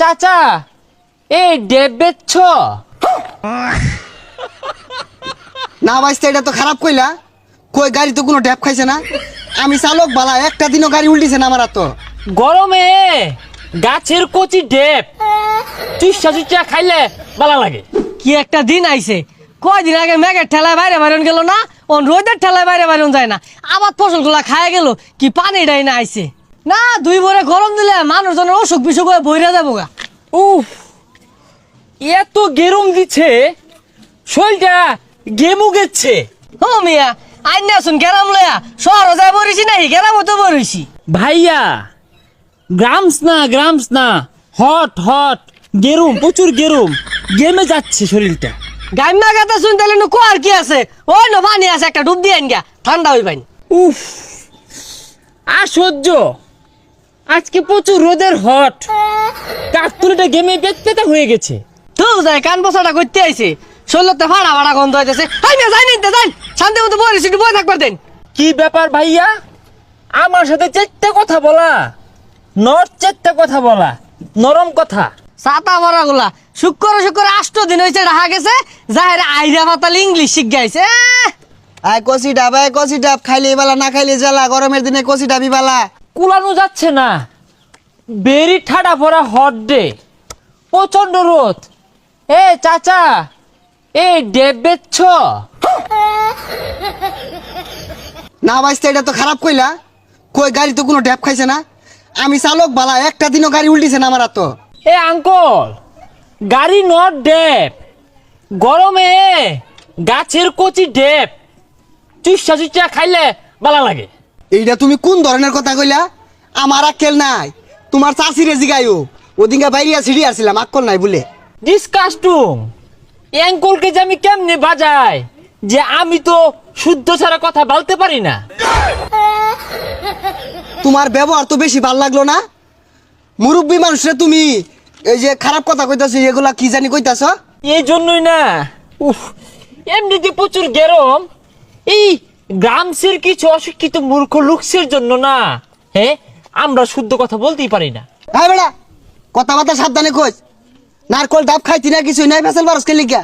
চাচা এই ডেব বেচছ? না ভাইস্তা, এটা তো খারাপ কইলা। কই গাড়ি তো কোনো ড্যাপ খাইছে না। আমি চালক বালা, একটা দিনও গাড়ি উল্টিছে না আমার। তো গরমে গাছের কচি ডেব চুষা চুষা খাইলে ভালো লাগে। কি একটা দিন আইছে, কয়দিন আগে মেঘের ঠেলায় বাইরে বাইরন গেল না, ওন রোদের ঠেলায় বাইরে বাইরন যায় না, আবার ফসলগুলা খায় গেল। কি পানি ডাই না আইছে না, দুই ভরে গরম দিলে মানুষজনের অসুখ বিসুখ হয়ে বইরা যাবো গা। উফ, এত গেরুম দিচ্ছে, শরীরটা গেমু গেছে। ও মিয়া, আইন না শুন গেরাম লয়া শহর যায় বরিছি নাই, গেরামও তো বরিছি। ভাইয়া গ্রামস না হট হট গেরুম, প্রচুর গেরুম, গেমে যাচ্ছে শরীরটা। গাইমা গাতা শুন তাহলে কো আর কি আছে, ওই না পানি আছে, একটা ডুব দিয়ে আইন গা, ঠান্ডা হই পাইন। উফ, আর সহ্য। আজকে প্রচুর রোদের হট, কাকতুলিটা গেমে পেতে হয়ে গেছে। তো যায় কান বসাটা করতে আইছে, শরীরতে ফাড়া ফাড়া গন্ধ হইতেছে। হাই মিয়া যাই নিতে যাই, শান্তি মতো বরিছি, একটু বই থাকবার দেন। কি ব্যাপার ভাইয়া, আমার সাথে চেট্টা কথা বলা, চেট্টা কথা বলা, নরম কথা। ছাতা বড় গুলা শুক্র 8 দিন হয়েছে রাখা গেছে, যাহের আইরা পাতাল ইংলিশ শিখ গাইছে। আয় কষি ডাব, আয় কষি ডাব, খাইলে বালা না খাইলে জ্বালা। গরমের দিনে কষি ডাবি বালা। কুলানো যাচ্ছে না, বেরি ঠাডা পড়া হট ডে, প্রচন্ড রোদ। এ চাচা এই ডেব বেচছ? না ভাইস্তা, এটা তো খারাপ কইলা। কই গাড়ি তো কোনো ড্যাপ খাইছে না। আমি চালক বালা, একটা দিনও গাড়ি উল্টিছে না আমার। তো এ আঙ্কল, গাড়ি নট ডেব, গরমে গাছের কচি ডেব চুষা চুষা খাইলে ভালো লাগে। এইটা তুমি কোন ধরনের কথা কইলা? আমার আক্কেল নাই। তোমার চাষিরে জিগাইও, ওদিনকে বাইরিয়া ছিড়ি আসছিলাম, আক্কল নাই বলে। ডিসকাস্টুম, অ্যাঙ্কলকে যে আমি কেমনে বাজাই, যে আমি তো শুদ্ধ ছাড়া কথা বলতে পারি না। তোমার ব্যবহার তো বেশি ভাল লাগলো না। মুরব্বী মানুষরে তুমি এই যে খারাপ কথা কইতাছ, এগুলা কি জানি কইতাছ। এই জন্যই না, উফ, এমনিতে প্রচুর গরম। এই গ্রামসের কিছু অশিক্ষিত মূর্খ লুকসের জন্য না, হ্যাঁ, আমরা শুদ্ধ কথা বলতেই পারি না। হ্যাঁ বেড়া, কথাবার্তা সাবধানে কইস। নারকল ডাব খাইতি না, কিছুই নাই, ফেসাল বারস খেলি গা।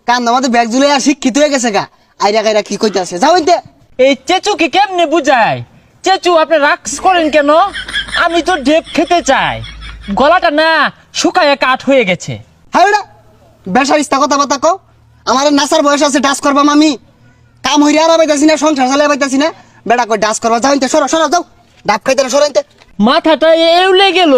কান আমাদের ব্যাগ জুলে আর শিক্ষিত হয়ে গেছে গা। আইরা গাইরা কি কইতাছে, যাও হইতে। এই চেচুকে কেমনে বুঝায়? চেচু, আপনি রাক্স করেন কেন? আমি তো ডেপ খেতে চাই, গলাটা না শুকায় কাঠ হয়ে গেছে। হ্যাঁ বেড়া, বেসারিস্তা কথাবার্তা কও। আমার নাসার বয়স আছে, ডাস করবাম আমি। কাম হইরে আর পাইতাছি না, সংসার চালাই পাইতাছি না। বেড়া কই ডাস করবা, যাও হইতে, সরো সরো যাও। ডাব খাইতে না, সরো হইতে। মাথাটা এউলে গেল।